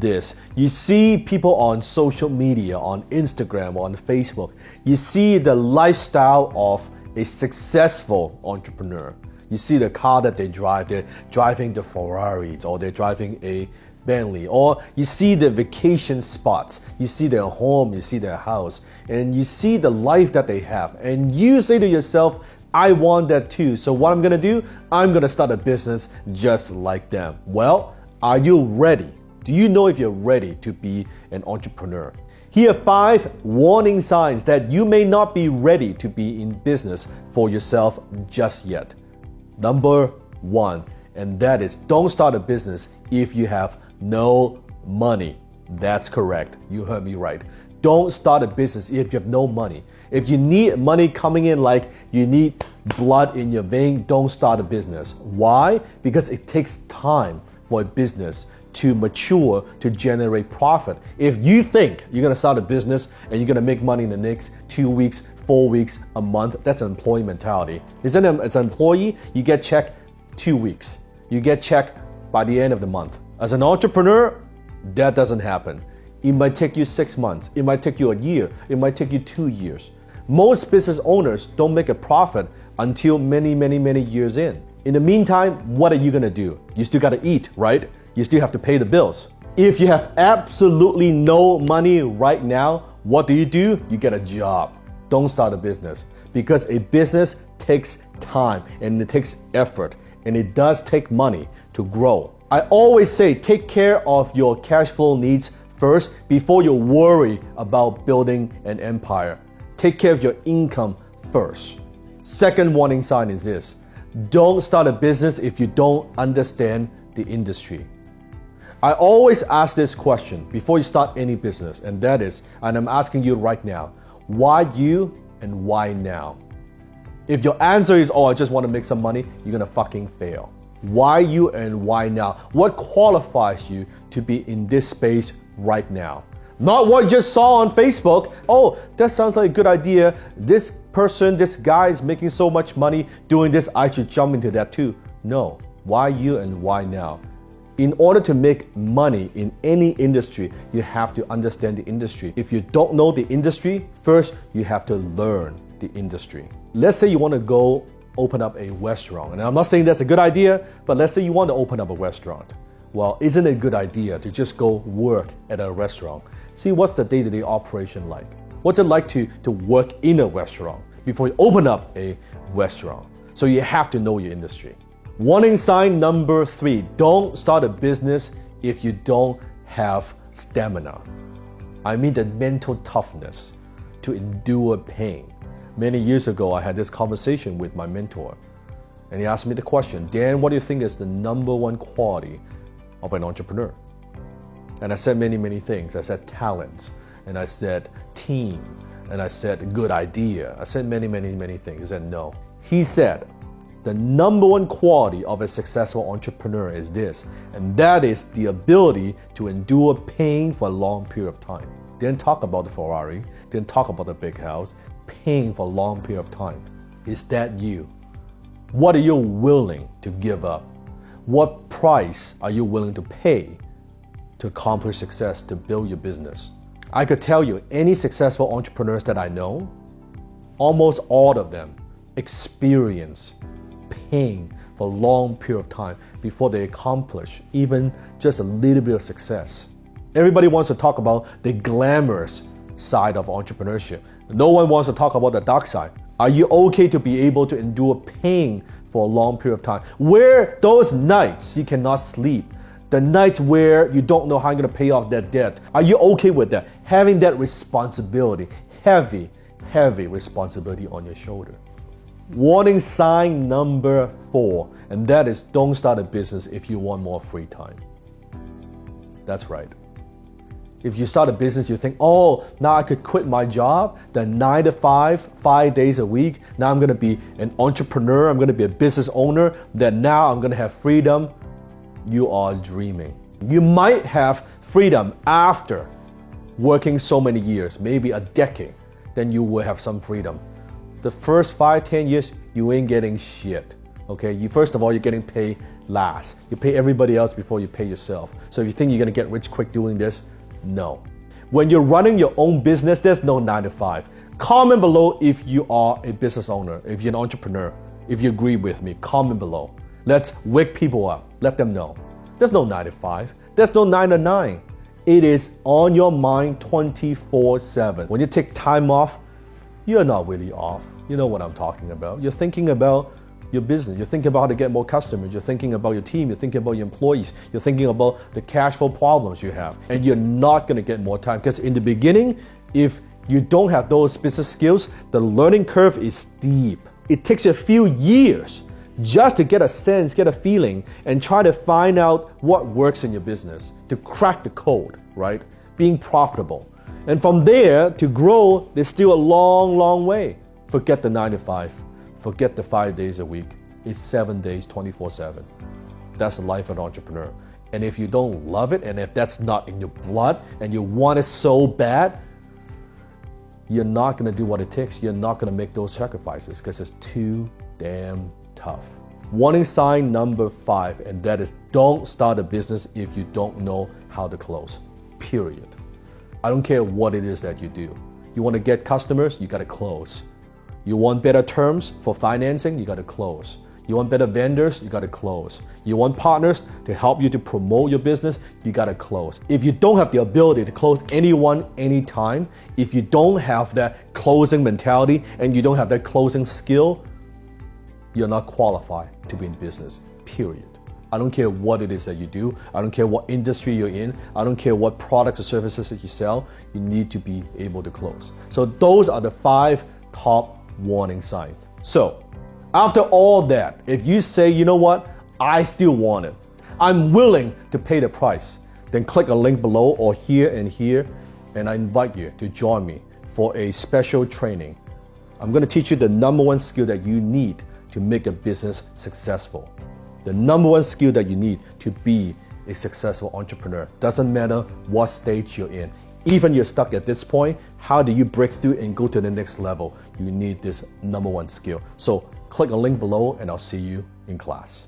this. You see people on social media, on Instagram, on Facebook. You see the lifestyle of a successful entrepreneur. You see the car that they drive. They're driving the Ferraris, or they're driving a Bentley, or you see the vacation spots. You see their home, you see their house, and you see the life that they have. And you say to yourself, I want that too. So what I'm gonna do? I'm gonna start a business just like them. Well, are you ready? Do you know if you're ready to be an entrepreneur? Here are 5 warning signs that you may not be ready to be in business for yourself just yet. Number 1, and that is, don't start a business if you have no money. That's correct. You heard me right. Don't start a business if you have no money. If you need money coming in like you need blood in your vein, don't start a business. Why? Because it takes time for a business to mature, to generate profit. If you think you're gonna start a business and you're gonna make money in the next 2 weeks, 4 weeks, a month, that's an employee mentality. As an employee, you get checked 2 weeks. You get checked by the end of the month. As an entrepreneur, that doesn't happen. It might take you 6 months. It might take you a year. It might take you 2 years. Most business owners don't make a profit until many years in. In the meantime, what are you gonna do? You still gotta eat, right? You still have to pay the bills. If you have absolutely no money right now, what do? You get a job. Don't start a business, because a business takes time and it takes effort, and it does take money to grow. I always say take care of your cash flow needs first before you worry about building an empire. Take care of your income first. Second warning sign is this: don't start a business if you don't understand the industry. I always ask this question before you start any business, and that is, and I'm asking you right now, why you and why now? If your answer is, oh, I just want to make some money, you're gonna fucking fail. Why you and why now? What qualifies you to be in this space right now? Not what you just saw on Facebook. Oh, that sounds like a good idea. This person, this guy is making so much money doing this, I should jump into that too. No, why you and why now? In order to make money in any industry, you have to understand the industry. If you don't know the industry, first you have to learn the industry. Let's say you want to go open up a restaurant. And I'm not saying that's a good idea, but let's say you want to open up a restaurant. Well, isn't it a good idea to just go work at a restaurant? See, what's the day-to-day operation like? What's it like to work in a restaurant before you open up a restaurant? So you have to know your industry. Warning sign number 3, don't start a business if you don't have stamina. I mean the mental toughness to endure pain. Many years ago, I had this conversation with my mentor, and he asked me the question, Dan, what do you think is the number 1 quality of an entrepreneur? And I said many things. I said talents, and I said team, and I said good idea. I said many things. He said no. He said, the number 1 quality of a successful entrepreneur is this, and that is the ability to endure pain for a long period of time. Didn't talk about the Ferrari, didn't talk about the big house, pain for a long period of time. Is that you? What are you willing to give up? What price are you willing to pay to accomplish success, to build your business? I could tell you, any successful entrepreneurs that I know, almost all of them experience pain for a long period of time before they accomplish even just a little bit of success. Everybody wants to talk about the glamorous side of entrepreneurship. No one wants to talk about the dark side. Are you okay to be able to endure pain for a long period of time? Where those nights you cannot sleep, the nights where you don't know how you're going to pay off that debt, are you okay with that? Having that responsibility, heavy responsibility on your shoulder. Warning sign number 4, and that is, don't start a business if you want more free time. That's right. If you start a business, you think, oh, now I could quit my job, the 9 to 5, 5 days a week. Now I'm going to be an entrepreneur. I'm going to be a business owner. That now I'm going to have freedom. You are dreaming. You might have freedom after working so many years, maybe a decade. Then you will have some freedom. The first 5-10 years, you ain't getting shit. Okay, first of all, you're getting paid last. You pay everybody else before you pay yourself. So if you think you're gonna get rich quick doing this, no. When you're running your own business, there's no 9 to 5. Comment below if you are a business owner, if you're an entrepreneur, if you agree with me, comment below. Let's wake people up, let them know. There's no 9 to 5, there's no 9 to 9. It is on your mind 24/7. When you take time off, you're not really off. You know what I'm talking about. You're thinking about your business. You're thinking about how to get more customers. You're thinking about your team. You're thinking about your employees. You're thinking about the cash flow problems you have. And you're not going to get more time because in the beginning, if you don't have those business skills, the learning curve is steep. It takes you a few years just to get a sense, get a feeling, and try to find out what works in your business, to crack the code, right? Being profitable. And from there, to grow, there's still a long, long way. Forget the 9 to 5. Forget the 5 days a week. It's 7 days, 24/7. That's the life of an entrepreneur. And if you don't love it, and if that's not in your blood, and you want it so bad, you're not gonna do what it takes. You're not gonna make those sacrifices because it's too damn tough. Warning sign number 5, and that is don't start a business if you don't know how to close, period. I don't care what it is that you do. You wanna get customers, you gotta close. You want better terms for financing, you gotta close. You want better vendors, you gotta close. You want partners to help you to promote your business, you gotta close. If you don't have the ability to close anyone, anytime, if you don't have that closing mentality and you don't have that closing skill, you're not qualified to be in business, period. I don't care what it is that you do. I don't care what industry you're in. I don't care what products or services that you sell. You need to be able to close. So those are the 5 top warning signs. So after all that, if you say, you know what, I still want it, I'm willing to pay the price, then click a link below or here, and I invite you to join me for a special training. I'm gonna teach you the number 1 skill that you need to make a business successful. The number 1 skill that you need to be a successful entrepreneur. Doesn't matter what stage you're in. Even you're stuck at this point, how do you break through and go to the next level? You need this number 1 skill. So click a link below and I'll see you in class.